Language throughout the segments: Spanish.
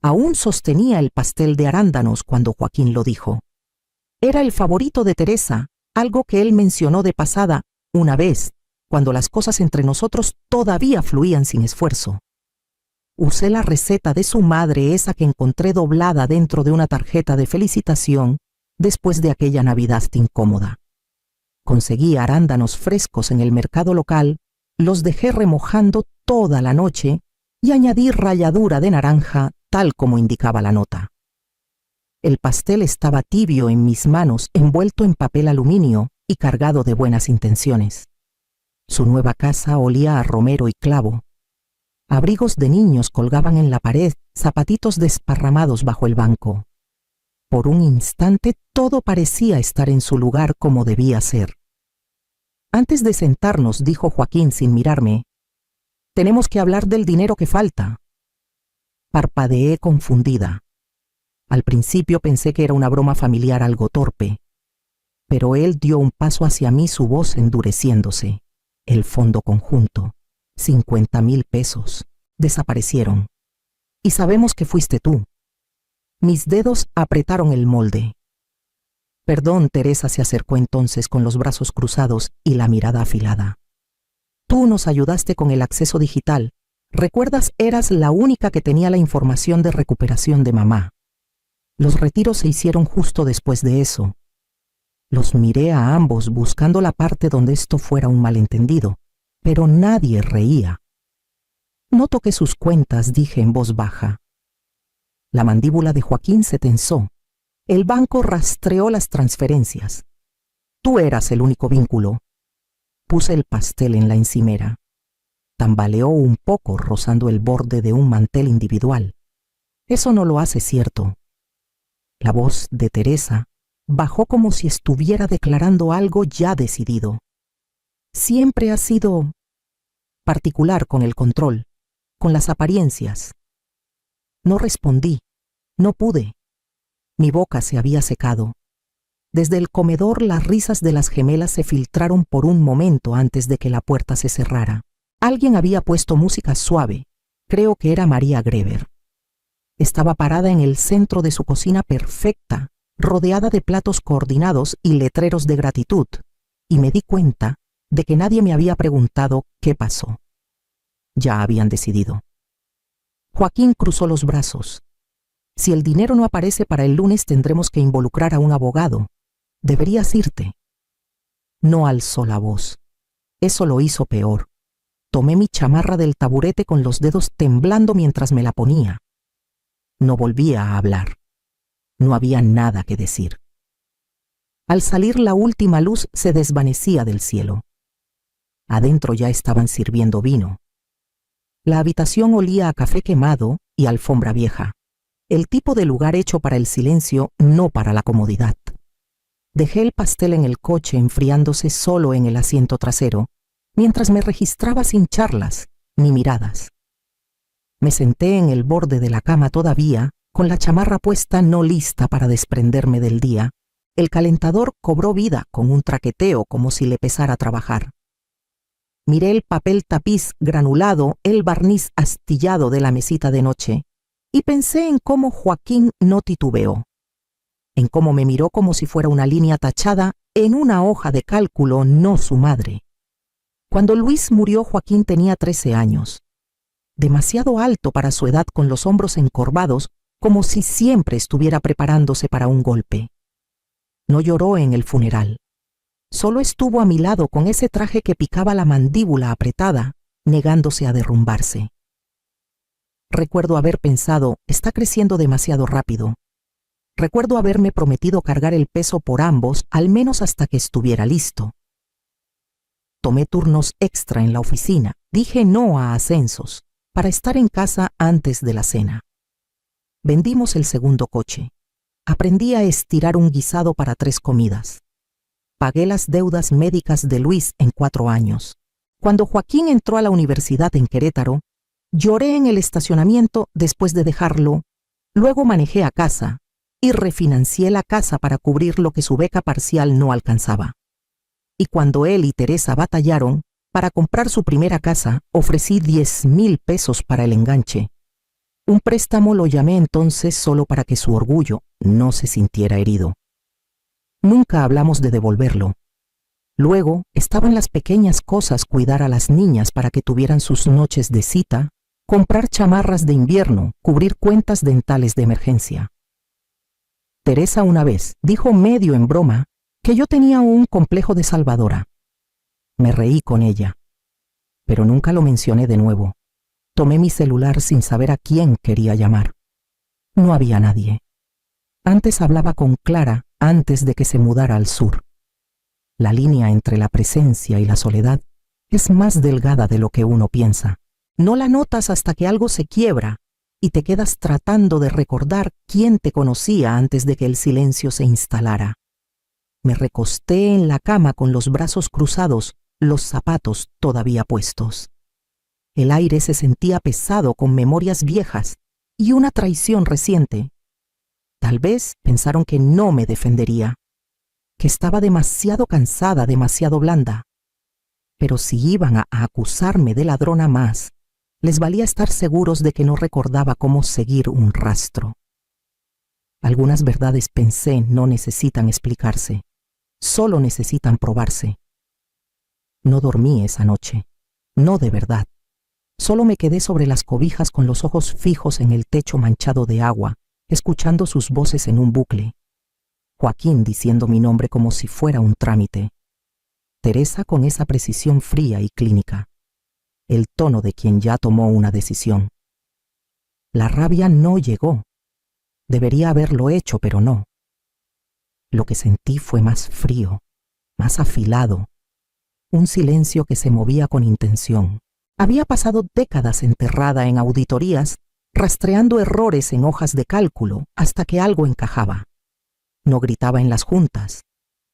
Aún sostenía el pastel de arándanos cuando Joaquín lo dijo. Era el favorito de Teresa, algo que él mencionó de pasada una vez, cuando las cosas entre nosotros todavía fluían sin esfuerzo. Usé la receta de su madre, esa que encontré doblada dentro de una tarjeta de felicitación después de aquella Navidad incómoda. Conseguí arándanos frescos en el mercado local, los dejé remojando toda la noche y añadí ralladura de naranja tal como indicaba la nota. El pastel estaba tibio en mis manos, envuelto en papel aluminio y cargado de buenas intenciones. Su nueva casa olía a romero y clavo. Abrigos de niños colgaban en la pared, zapatitos desparramados bajo el banco. Por un instante todo parecía estar en su lugar como debía ser. Antes de sentarnos, dijo Joaquín sin mirarme, «Tenemos que hablar del dinero que falta». Parpadeé confundida. Al principio pensé que era una broma familiar algo torpe, pero él dio un paso hacia mí, su voz endureciéndose. El fondo conjunto, 50,000 pesos, desaparecieron. Y sabemos que fuiste tú. Mis dedos apretaron el molde. Perdón, Teresa se acercó entonces con los brazos cruzados y la mirada afilada. Tú nos ayudaste con el acceso digital. ¿Recuerdas? Eras la única que tenía la información de recuperación de mamá. Los retiros se hicieron justo después de eso. Los miré a ambos buscando la parte donde esto fuera un malentendido, pero nadie reía. No toqué sus cuentas, dije en voz baja. La mandíbula de Joaquín se tensó. El banco rastreó las transferencias. Tú eras el único vínculo. Puse el pastel en la encimera. Tambaleó un poco, rozando el borde de un mantel individual. Eso no lo hace cierto. La voz de Teresa bajó como si estuviera declarando algo ya decidido. Siempre has sido particular con el control, con las apariencias. No respondí, no pude. Mi boca se había secado. Desde el comedor las risas de las gemelas se filtraron por un momento antes de que la puerta se cerrara. Alguien había puesto música suave. Creo que era María Greber. Estaba parada en el centro de su cocina perfecta, rodeada de platos coordinados y letreros de gratitud, y me di cuenta de que nadie me había preguntado qué pasó. Ya habían decidido. Joaquín cruzó los brazos. Si el dinero no aparece para el lunes, tendremos que involucrar a un abogado. Deberías irte. No alzó la voz. Eso lo hizo peor. Tomé mi chamarra del taburete con los dedos temblando mientras me la ponía. No volvía a hablar. No había nada que decir. Al salir la última luz se desvanecía del cielo. Adentro ya estaban sirviendo vino. La habitación olía a café quemado y alfombra vieja. El tipo de lugar hecho para el silencio, no para la comodidad. Dejé el pastel en el coche enfriándose solo en el asiento trasero, mientras me registraba sin charlas ni miradas. Me senté en el borde de la cama todavía, con la chamarra puesta, no lista para desprenderme del día. El calentador cobró vida con un traqueteo como si le pesara trabajar. Miré el papel tapiz granulado, el barniz astillado de la mesita de noche, y pensé en cómo Joaquín no titubeó, en cómo me miró como si fuera una línea tachada en una hoja de cálculo, no su madre. Cuando Luis murió, Joaquín tenía 13 años. Demasiado alto para su edad, con los hombros encorvados, como si siempre estuviera preparándose para un golpe. No lloró en el funeral. Solo estuvo a mi lado con ese traje que picaba la mandíbula apretada, negándose a derrumbarse. Recuerdo haber pensado, está creciendo demasiado rápido. Recuerdo haberme prometido cargar el peso por ambos, al menos hasta que estuviera listo. Tomé turnos extra en la oficina. Dije no a ascensos, para estar en casa antes de la cena. Vendimos el segundo coche. Aprendí a estirar un guisado para 3 comidas. Pagué las deudas médicas de Luis en 4 años. Cuando Joaquín entró a la universidad en Querétaro, lloré en el estacionamiento después de dejarlo. Luego manejé a casa y refinancié la casa para cubrir lo que su beca parcial no alcanzaba. Y cuando él y Teresa batallaron para comprar su primera casa, ofrecí 10,000 pesos para el enganche. Un préstamo lo llamé entonces solo para que su orgullo no se sintiera herido. Nunca hablamos de devolverlo. Luego estaban las pequeñas cosas: cuidar a las niñas para que tuvieran sus noches de cita, comprar chamarras de invierno, cubrir cuentas dentales de emergencia. Teresa una vez dijo medio en broma que yo tenía un complejo de salvadora. Me reí con ella, pero nunca lo mencioné de nuevo. Tomé mi celular sin saber a quién quería llamar. No había nadie. Antes hablaba con Clara antes de que se mudara al sur. La línea entre la presencia y la soledad es más delgada de lo que uno piensa. No la notas hasta que algo se quiebra y te quedas tratando de recordar quién te conocía antes de que el silencio se instalara. Me recosté en la cama con los brazos cruzados, los zapatos todavía puestos. El aire se sentía pesado con memorias viejas y una traición reciente. Tal vez pensaron que no me defendería, que estaba demasiado cansada, demasiado blanda. Pero si iban a acusarme de ladrona más, les valía estar seguros de que no recordaba cómo seguir un rastro. Algunas verdades, pensé, no necesitan explicarse, solo necesitan probarse. No dormí esa noche, no de verdad. Solo me quedé sobre las cobijas con los ojos fijos en el techo manchado de agua, escuchando sus voces en un bucle. Joaquín diciendo mi nombre como si fuera un trámite. Teresa con esa precisión fría y clínica. El tono de quien ya tomó una decisión. La rabia no llegó. Debería haberlo hecho, pero no. Lo que sentí fue más frío, más afilado. Un silencio que se movía con intención. Había pasado décadas enterrada en auditorías, rastreando errores en hojas de cálculo hasta que algo encajaba. No gritaba en las juntas,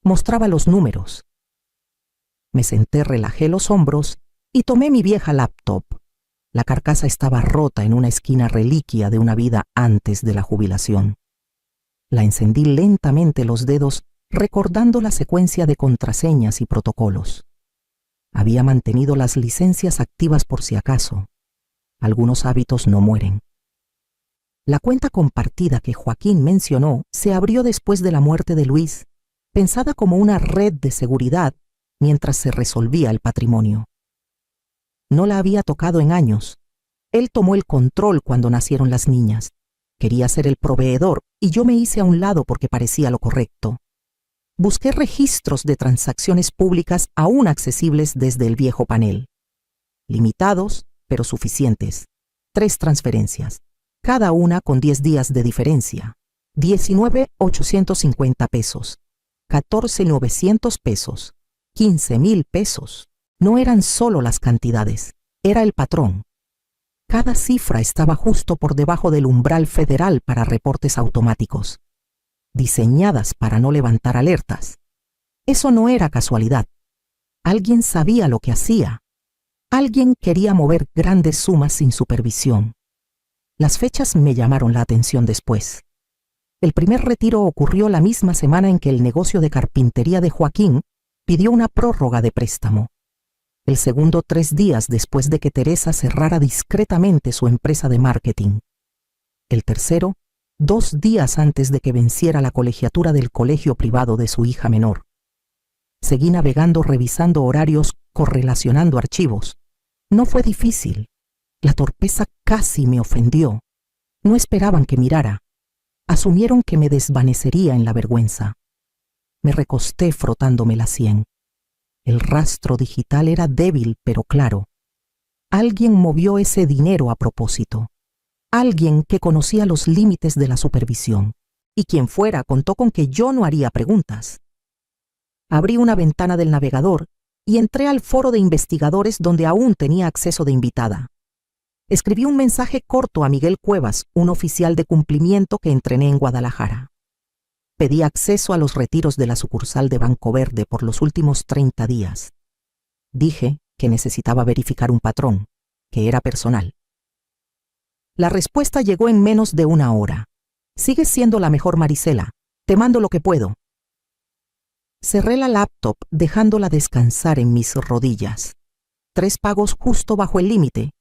mostraba los números. Me senté, relajé los hombros y tomé mi vieja laptop. La carcasa estaba rota en una esquina, reliquia de una vida antes de la jubilación. La encendí lentamente, los dedos recordando la secuencia de contraseñas y protocolos. Había mantenido las licencias activas por si acaso. Algunos hábitos no mueren. La cuenta compartida que Joaquín mencionó se abrió después de la muerte de Luis, pensada como una red de seguridad mientras se resolvía el patrimonio. No la había tocado en años. Él tomó el control cuando nacieron las niñas. Quería ser el proveedor y yo me hice a un lado porque parecía lo correcto. Busqué registros de transacciones públicas aún accesibles desde el viejo panel. Limitados, pero suficientes. 3 transferencias, cada una con 10 días de diferencia. 19,850 pesos, 14,900 pesos, 15,000 pesos. No eran solo las cantidades, era el patrón. Cada cifra estaba justo por debajo del umbral federal para reportes automáticos, diseñadas para no levantar alertas. Eso no era casualidad. Alguien sabía lo que hacía. Alguien quería mover grandes sumas sin supervisión. Las fechas me llamaron la atención después. El primer retiro ocurrió la misma semana en que el negocio de carpintería de Joaquín pidió una prórroga de préstamo. El segundo, 3 días después de que Teresa cerrara discretamente su empresa de marketing. El tercero, 2 días antes de que venciera la colegiatura del colegio privado de su hija menor. Seguí navegando, revisando horarios, correlacionando archivos. No fue difícil. La torpeza casi me ofendió. No esperaban que mirara. Asumieron que me desvanecería en la vergüenza. Me recosté frotándome la sien. El rastro digital era débil pero claro. Alguien movió ese dinero a propósito. Alguien que conocía los límites de la supervisión. Y quien fuera contó con que yo no haría preguntas. Abrí una ventana del navegador y entré al foro de investigadores donde aún tenía acceso de invitada. Escribí un mensaje corto a Miguel Cuevas, un oficial de cumplimiento que entrené en Guadalajara. Pedí acceso a los retiros de la sucursal de Banco Verde por los últimos 30 días. Dije que necesitaba verificar un patrón, que era personal. La respuesta llegó en menos de 1 hora. Sigues siendo la mejor, Marisela. Te mando lo que puedo. Cerré la laptop dejándola descansar en mis rodillas. 3 pagos justo bajo el límite.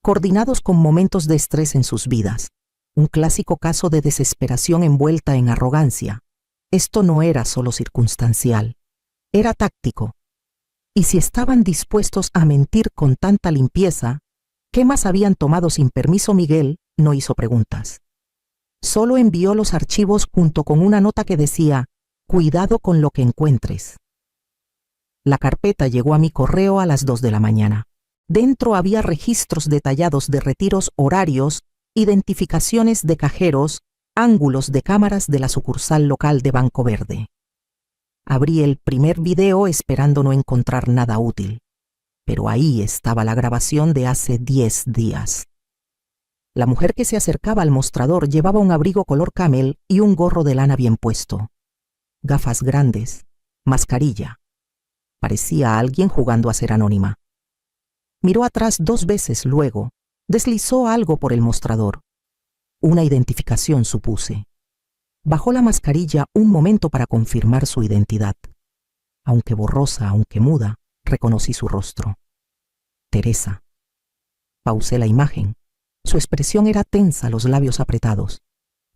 coordinados con momentos de estrés en sus vidas. Un clásico caso de desesperación envuelta en arrogancia. Esto no era solo circunstancial, era táctico. Y si estaban dispuestos a mentir con tanta limpieza, ¿qué más habían tomado sin permiso? Miguel no hizo preguntas. Solo envió los archivos junto con una nota que decía: cuidado con lo que encuentres. La carpeta llegó a mi correo a las 2 de la mañana. Dentro había registros detallados de retiros horarios, identificaciones de cajeros, ángulos de cámaras de la sucursal local de Banco Verde. Abrí el primer video esperando no encontrar nada útil, pero ahí estaba la grabación de hace 10 días. La mujer que se acercaba al mostrador llevaba un abrigo color camel y un gorro de lana bien puesto. Gafas grandes, mascarilla. Parecía alguien jugando a ser anónima. Miró atrás 2 veces luego, deslizó algo por el mostrador. Una identificación, supuse. Bajó la mascarilla un momento para confirmar su identidad. Aunque borrosa, aunque muda, reconocí su rostro. Teresa. Pausé la imagen. Su expresión era tensa, los labios apretados,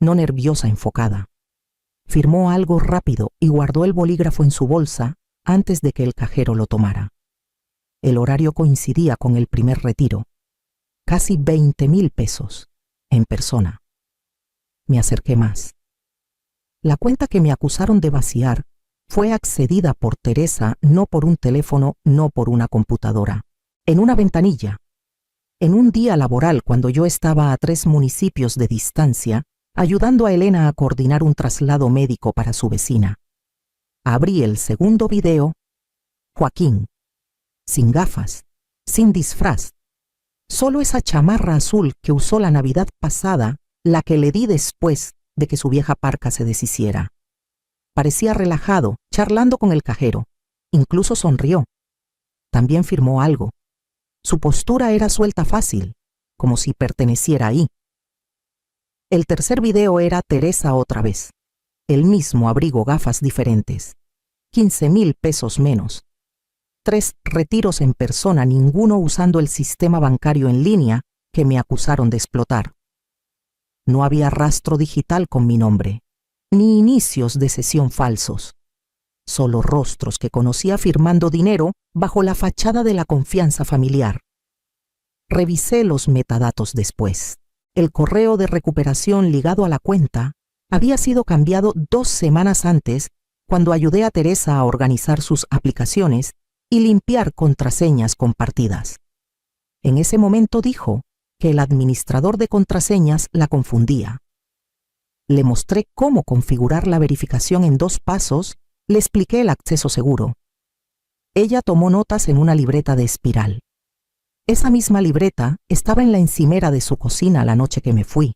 no nerviosa, enfocada. Firmó algo rápido y guardó el bolígrafo en su bolsa antes de que el cajero lo tomara. El horario coincidía con el primer retiro. Casi 20,000 pesos, en persona. Me acerqué más. La cuenta que me acusaron de vaciar fue accedida por Teresa, no por un teléfono, no por una computadora, en una ventanilla. En un día laboral, cuando yo estaba a 3 municipios de distancia, ayudando a Elena a coordinar un traslado médico para su vecina. Abrí el segundo video. Joaquín, sin gafas, sin disfraz, solo esa chamarra azul que usó la Navidad pasada, la que le di después de que su vieja parca se deshiciera. Parecía relajado, charlando con el cajero. Incluso sonrió. También firmó algo. Su postura era suelta fácil, como si perteneciera ahí. El tercer video era Teresa otra vez. El mismo abrigo, gafas diferentes. 15,000 pesos menos. 3 retiros en persona, ninguno usando el sistema bancario en línea que me acusaron de explotar. No había rastro digital con mi nombre, ni inicios de sesión falsos. Solo rostros que conocía firmando dinero bajo la fachada de la confianza familiar. Revisé los metadatos después. El correo de recuperación ligado a la cuenta había sido cambiado 2 semanas antes, cuando ayudé a Teresa a organizar sus aplicaciones y limpiar contraseñas compartidas. En ese momento dijo que el administrador de contraseñas la confundía. Le mostré cómo configurar la verificación en 2 pasos, le expliqué el acceso seguro. Ella tomó notas en una libreta de espiral. Esa misma libreta estaba en la encimera de su cocina la noche que me fui.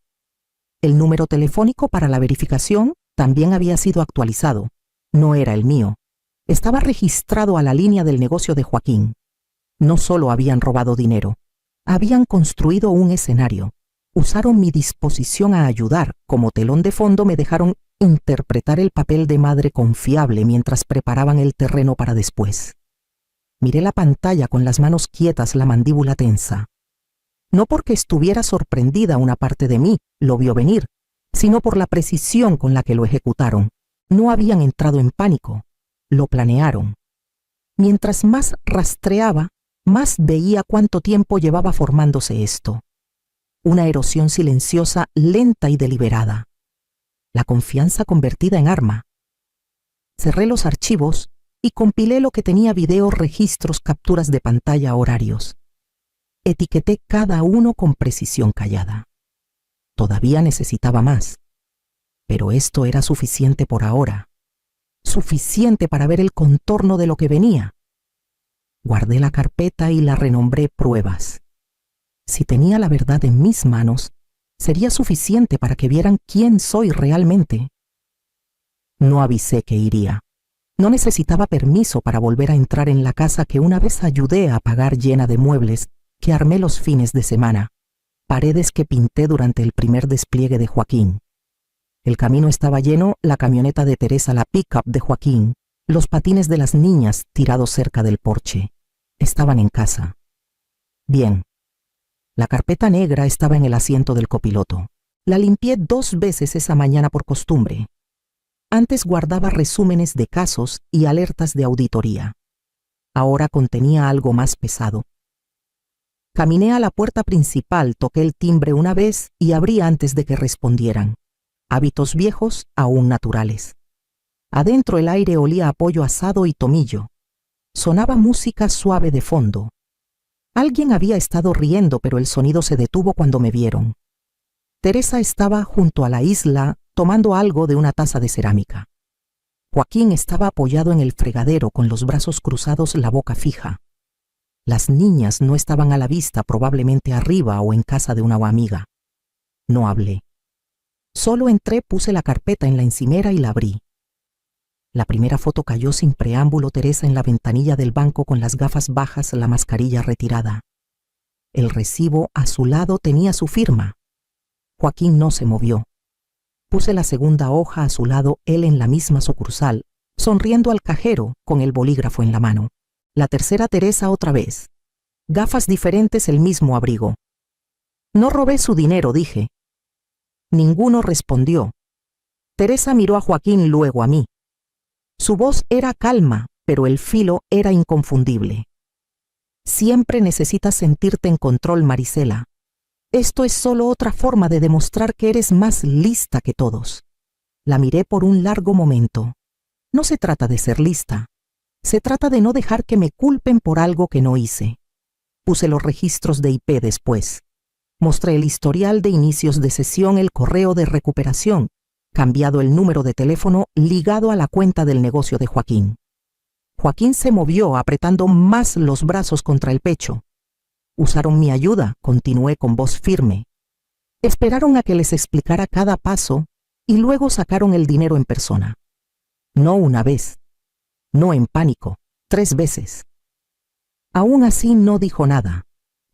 El número telefónico para la verificación también había sido actualizado. No era el mío. Estaba registrado a la línea del negocio de Joaquín. No solo habían robado dinero, habían construido un escenario. Usaron mi disposición a ayudar. Como telón de fondo me dejaron interpretar el papel de madre confiable mientras preparaban el terreno para después. Miré la pantalla con las manos quietas, la mandíbula tensa. No porque estuviera sorprendida, una parte de mí lo vio venir, sino por la precisión con la que lo ejecutaron. No habían entrado en pánico, lo planearon. Mientras más rastreaba, más veía cuánto tiempo llevaba formándose esto. Una erosión silenciosa, lenta y deliberada. La confianza convertida en arma. Cerré los archivos y compilé lo que tenía: videos, registros, capturas de pantalla, horarios. Etiqueté cada uno con precisión callada. Todavía necesitaba más, pero esto era suficiente por ahora. Suficiente para ver el contorno de lo que venía. Guardé la carpeta y la renombré pruebas. Si tenía la verdad en mis manos, sería suficiente para que vieran quién soy realmente. No avisé que iría. No necesitaba permiso para volver a entrar en la casa que una vez ayudé a pagar, llena de muebles que armé los fines de semana, paredes que pinté durante el primer despliegue de Joaquín. El camino estaba lleno, la camioneta de Teresa, la pick-up de Joaquín, los patines de las niñas tirados cerca del porche. Estaban en casa. Bien. La carpeta negra estaba en el asiento del copiloto. La limpié 2 veces esa mañana por costumbre. Antes guardaba resúmenes de casos y alertas de auditoría. Ahora contenía algo más pesado. Caminé a la puerta principal, toqué el timbre una vez y abrí antes de que respondieran. Hábitos viejos, aún naturales. Adentro el aire olía a pollo asado y tomillo. Sonaba música suave de fondo. Alguien había estado riendo, pero el sonido se detuvo cuando me vieron. Teresa estaba junto a la isla tomando algo de una taza de cerámica. Joaquín estaba apoyado en el fregadero con los brazos cruzados, la boca fija. Las niñas no estaban a la vista, probablemente arriba o en casa de una amiga. No hablé. Solo entré, puse la carpeta en la encimera y la abrí. La primera foto cayó sin preámbulo, Teresa en la ventanilla del banco con las gafas bajas, la mascarilla retirada. El recibo a su lado tenía su firma. Joaquín no se movió. Puse la segunda hoja a su lado, él en la misma sucursal, sonriendo al cajero con el bolígrafo en la mano. La tercera, Teresa otra vez. Gafas diferentes, el mismo abrigo. No robé su dinero, dije. Ninguno respondió. Teresa miró a Joaquín, luego a mí. Su voz era calma, pero el filo era inconfundible. Siempre necesitas sentirte en control, Marisela. Esto es solo otra forma de demostrar que eres más lista que todos. La miré por un largo momento. No se trata de ser lista. Se trata de no dejar que me culpen por algo que no hice. Puse los registros de IP después. Mostré el historial de inicios de sesión, el correo de recuperación, cambiado el número de teléfono ligado a la cuenta del negocio de Joaquín. Joaquín se movió apretando más los brazos contra el pecho. Usaron mi ayuda, continué con voz firme. Esperaron a que les explicara cada paso y luego sacaron el dinero en persona. No una vez, no en pánico, 3 veces. Aún así no dijo nada.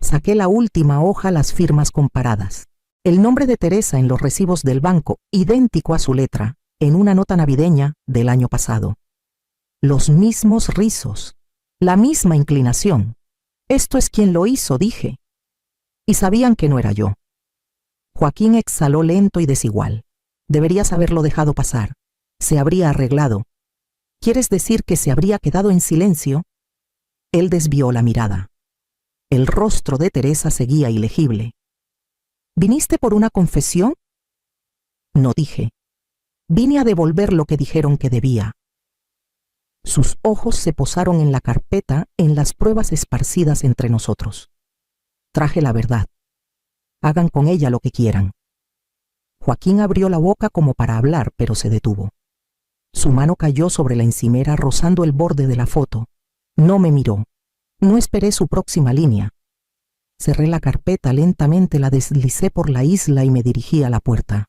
Saqué la última hoja, las firmas comparadas. El nombre de Teresa en los recibos del banco, idéntico a su letra, en una nota navideña del año pasado. Los mismos rizos, la misma inclinación. Esto es quien lo hizo, dije. Y sabían que no era yo. Joaquín exhaló lento y desigual. Deberías haberlo dejado pasar. Se habría arreglado. ¿Quieres decir que se habría quedado en silencio? Él desvió la mirada. El rostro de Teresa seguía ilegible. ¿Viniste por una confesión? No, dije. Vine a devolver lo que dijeron que debía. Sus ojos se posaron en la carpeta, en las pruebas esparcidas entre nosotros. Traje la verdad. Hagan con ella lo que quieran. Joaquín abrió la boca como para hablar, pero se detuvo. Su mano cayó sobre la encimera rozando el borde de la foto. No me miró. No esperé su próxima línea. Cerré la carpeta lentamente, la deslicé por la isla y me dirigí a la puerta.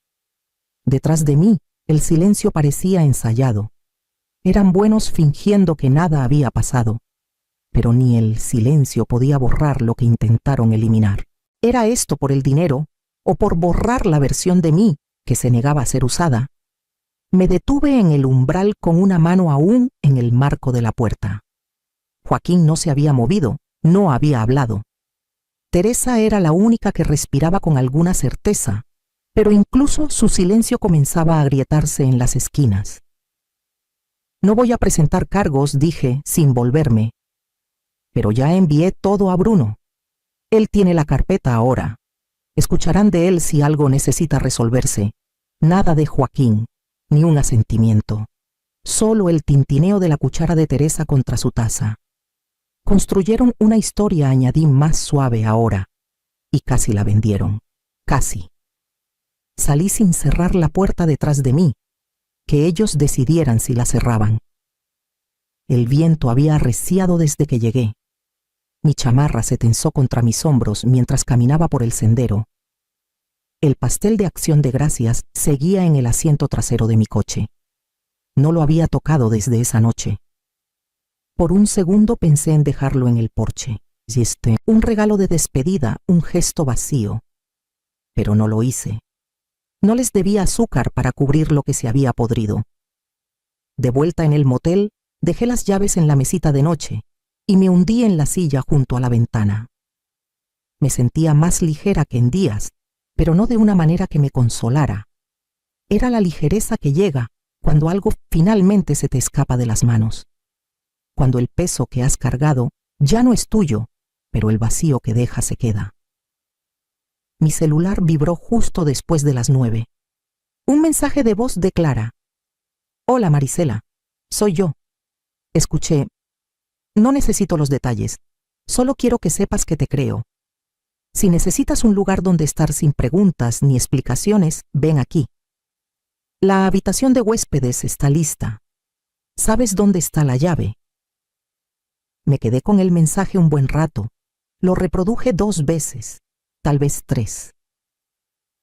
Detrás de mí, el silencio parecía ensayado. Eran buenos fingiendo que nada había pasado, pero ni el silencio podía borrar lo que intentaron eliminar. ¿Era esto por el dinero o por borrar la versión de mí que se negaba a ser usada? Me detuve en el umbral con una mano aún en el marco de la puerta. Joaquín no se había movido, no había hablado. Teresa era la única que respiraba con alguna certeza, pero incluso su silencio comenzaba a agrietarse en las esquinas. No voy a presentar cargos, dije, sin volverme. Pero ya envié todo a Bruno. Él tiene la carpeta ahora. Escucharán de él si algo necesita resolverse. Nada de Joaquín, ni un asentimiento. Solo el tintineo de la cuchara de Teresa contra su taza. Construyeron una historia, añadí, más suave ahora. Y casi la vendieron. Casi. Salí sin cerrar la puerta detrás de mí. Que ellos decidieran si la cerraban. El viento había arreciado desde que llegué. Mi chamarra se tensó contra mis hombros mientras caminaba por el sendero. El pastel de Acción de Gracias seguía en el asiento trasero de mi coche. No lo había tocado desde esa noche. Por un segundo pensé en dejarlo en el porche. Un regalo de despedida, un gesto vacío. Pero no lo hice. No les debía azúcar para cubrir lo que se había podrido. De vuelta en el motel, dejé las llaves en la mesita de noche y me hundí en la silla junto a la ventana. Me sentía más ligera que en días, pero no de una manera que me consolara. Era la ligereza que llega cuando algo finalmente se te escapa de las manos. Cuando el peso que has cargado ya no es tuyo, pero el vacío que deja se queda. Mi celular vibró justo después de las 9. Un mensaje de voz de Clara. Hola Marisela, soy yo. Escuché. No necesito los detalles, solo quiero que sepas que te creo. Si necesitas un lugar donde estar sin preguntas ni explicaciones, ven aquí. La habitación de huéspedes está lista. ¿Sabes dónde está la llave? Me quedé con el mensaje un buen rato. Lo reproduje 2 veces, tal vez 3.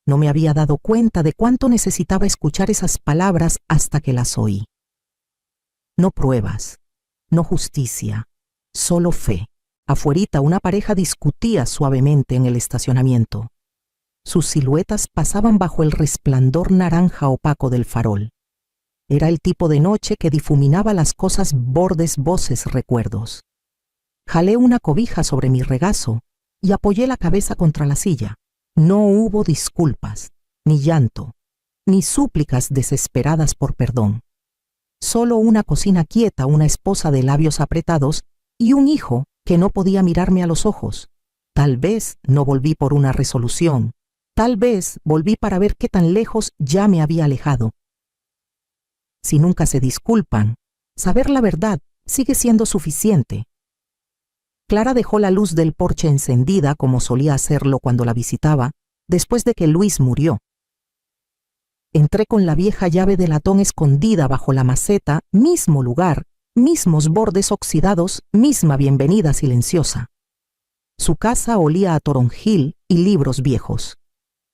No me había dado cuenta de cuánto necesitaba escuchar esas palabras hasta que las oí. No pruebas, no justicia, solo fe. Afuerita una pareja discutía suavemente en el estacionamiento. Sus siluetas pasaban bajo el resplandor naranja opaco del farol. Era el tipo de noche que difuminaba las cosas bordes voces recuerdos. Jalé una cobija sobre mi regazo y apoyé la cabeza contra la silla. No hubo disculpas, ni llanto, ni súplicas desesperadas por perdón. Solo una cocina quieta, una esposa de labios apretados y un hijo que no podía mirarme a los ojos. Tal vez no volví por una resolución. Tal vez volví para ver qué tan lejos ya me había alejado. Si nunca se disculpan, saber la verdad sigue siendo suficiente. Clara dejó la luz del porche encendida como solía hacerlo cuando la visitaba, después de que Luis murió. Entré con la vieja llave de latón escondida bajo la maceta, mismo lugar, mismos bordes oxidados, misma bienvenida silenciosa. Su casa olía a toronjil y libros viejos,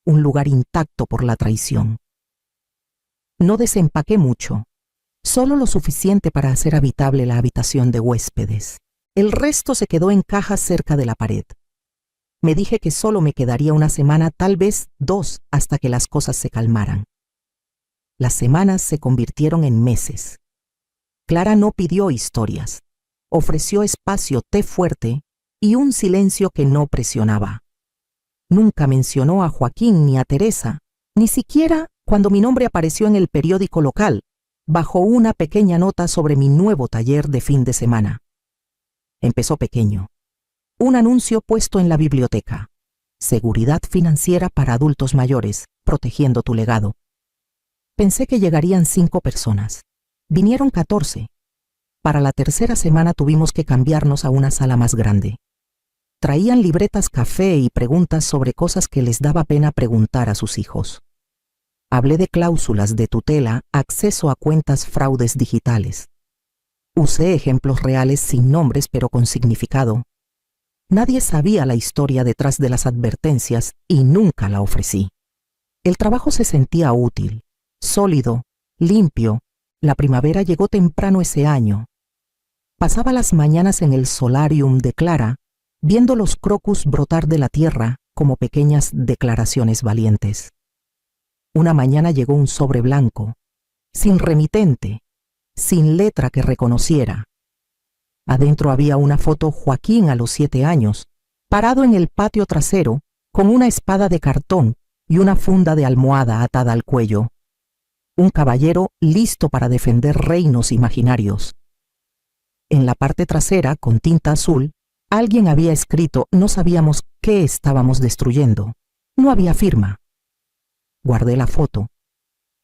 un lugar intacto por la traición. No desempaqué mucho, solo lo suficiente para hacer habitable la habitación de huéspedes. El resto se quedó en cajas cerca de la pared. Me dije que solo me quedaría una semana, tal vez 2, hasta que las cosas se calmaran. Las semanas se convirtieron en meses. Clara no pidió historias. Ofreció espacio, té fuerte y un silencio que no presionaba. Nunca mencionó a Joaquín ni a Teresa, ni siquiera cuando mi nombre apareció en el periódico local, bajo una pequeña nota sobre mi nuevo taller de fin de semana. Empezó pequeño. Un anuncio puesto en la biblioteca. Seguridad financiera para adultos mayores, protegiendo tu legado. Pensé que llegarían 5 personas. Vinieron 14. Para la tercera semana tuvimos que cambiarnos a una sala más grande. Traían libretas café y preguntas sobre cosas que les daba pena preguntar a sus hijos. Hablé de cláusulas de tutela, acceso a cuentas, fraudes digitales. Usé ejemplos reales sin nombres pero con significado. Nadie sabía la historia detrás de las advertencias y nunca la ofrecí. El trabajo se sentía útil, sólido, limpio. La primavera llegó temprano ese año. Pasaba las mañanas en el solarium de Clara, viendo los crocus brotar de la tierra como pequeñas declaraciones valientes. Una mañana llegó un sobre blanco, sin remitente, sin letra que reconociera. Adentro había una foto Joaquín a los 7 años, parado en el patio trasero, con una espada de cartón y una funda de almohada atada al cuello. Un caballero listo para defender reinos imaginarios. En la parte trasera, con tinta azul, alguien había escrito, no sabíamos qué estábamos destruyendo. No había firma. Guardé la foto.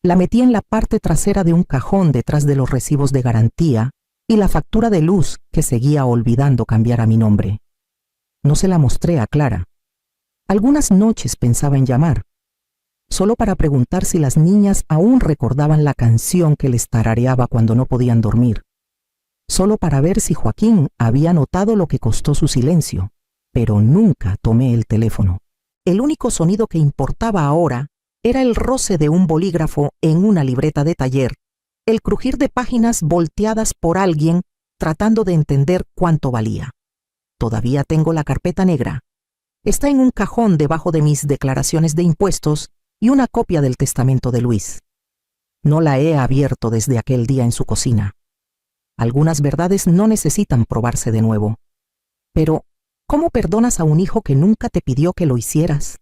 La metí en la parte trasera de un cajón detrás de los recibos de garantía y la factura de luz que seguía olvidando cambiar a mi nombre. No se la mostré a Clara. Algunas noches pensaba en llamar, solo para preguntar si las niñas aún recordaban la canción que les tarareaba cuando no podían dormir. Solo para ver si Joaquín había notado lo que costó su silencio, pero nunca tomé el teléfono. El único sonido que importaba ahora era el roce de un bolígrafo en una libreta de taller, el crujir de páginas volteadas por alguien tratando de entender cuánto valía. Todavía tengo la carpeta negra. Está en un cajón debajo de mis declaraciones de impuestos y una copia del testamento de Luis. No la he abierto desde aquel día en su cocina. Algunas verdades no necesitan probarse de nuevo. Pero ¿Cómo perdonas a un hijo que nunca te pidió que lo hicieras?